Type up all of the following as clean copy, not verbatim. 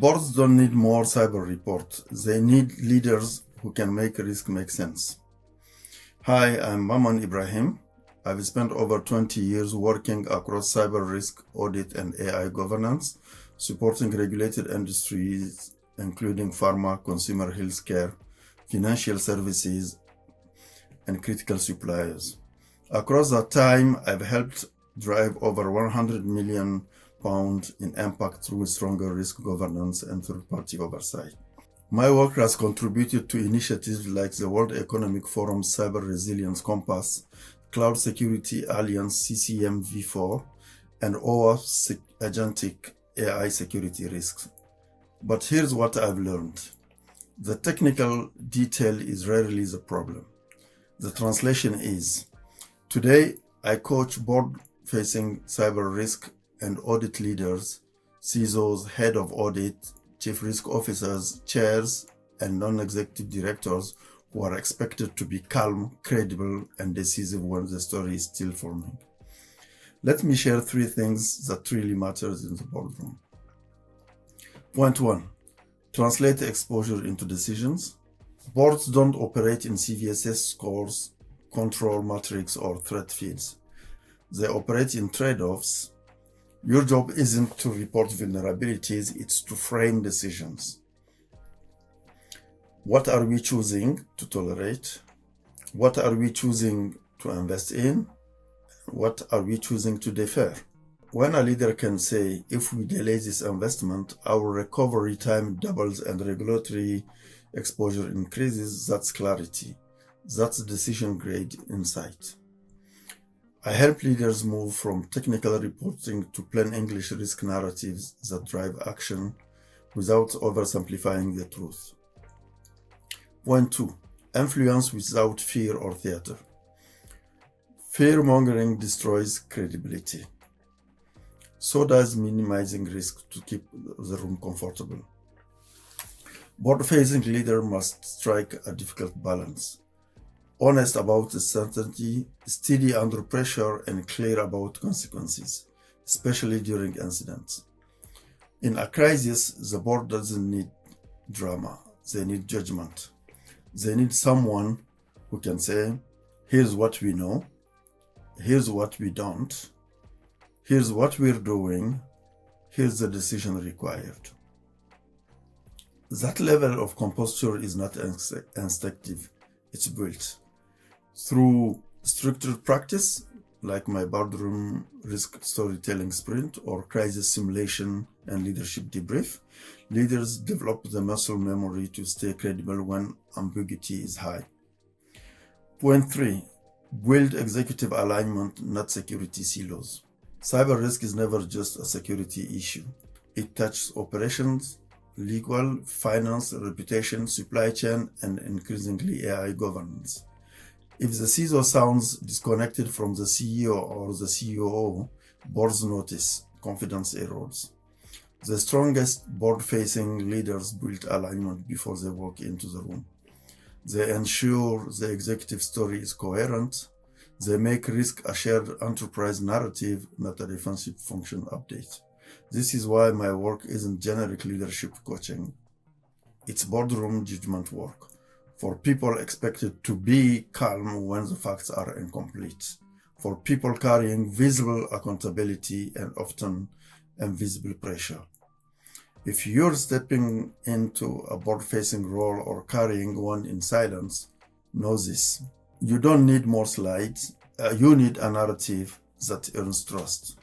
Boards don't need more cyber report. They need leaders who can make risk make sense. Hi, I'm Maman Ibrahim. I've spent over 20 years working across cyber risk, audit, and AI governance, supporting regulated industries, including pharma, consumer healthcare, financial services, and critical suppliers. Across that time, I've helped drive over £100 million in impact through stronger risk governance and third-party oversight. My work has contributed to initiatives like the World Economic Forum's Cyber Resilience Compass, Cloud Security Alliance CCM V4, and OAuth's Agentic AI security risks. But here's what I've learned. The technical detail is rarely the problem. The translation is, today I coach board-facing cyber risk and audit leaders, CISOs, head of audit, chief risk officers, chairs, and non-executive directors who are expected to be calm, credible, and decisive when the story is still forming. Let me share 3 things that really matters in the boardroom. Point 1. Translate exposure into decisions. Boards don't operate in CVSS scores, control matrix, or threat fields. They operate in trade-offs. Your job isn't to report vulnerabilities, it's to frame decisions. What are we choosing to tolerate? What are we choosing to invest in? What are we choosing to defer? When a leader can say, if we delay this investment, our recovery time doubles and regulatory exposure increases, that's clarity. That's decision-grade insight. I help leaders move from technical reporting to plain English risk narratives that drive action without oversimplifying the truth. Point 2. Influence without fear or theater. Fear-mongering destroys credibility. So does minimizing risk to keep the room comfortable. Board-facing leader must strike a difficult balance. Honest about uncertainty, steady under pressure, and clear about consequences, especially during incidents. In a crisis, the board doesn't need drama. They need judgment. They need someone who can say, here's what we know, here's what we don't, here's what we're doing, here's the decision required. That level of composure is not instinctive, it's built. Through structured practice, like my boardroom risk storytelling sprint or crisis simulation and leadership debrief, leaders develop the muscle memory to stay credible when ambiguity is high. Point 3. Build executive alignment, not security silos. Cyber risk is never just a security issue. It touches operations, legal, finance, reputation, supply chain, and increasingly AI governance. If the CISO sounds disconnected from the CEO or the COO, boards notice confidence erodes. The strongest board-facing leaders build alignment before they walk into the room. They ensure the executive story is coherent. They make risk a shared enterprise narrative, not a defensive function update. This is why my work isn't generic leadership coaching. It's boardroom judgment work for people expected to be calm when the facts are incomplete, for people carrying visible accountability and often invisible pressure. If you're stepping into a board-facing role or carrying one in silence, know this. You don't need more slides. You need a narrative that earns trust.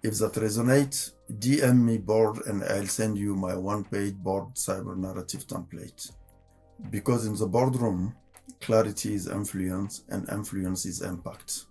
If that resonates, DM me board and I'll send you my 1-page board cyber narrative template. Because in the boardroom, clarity is influence and influence is impact.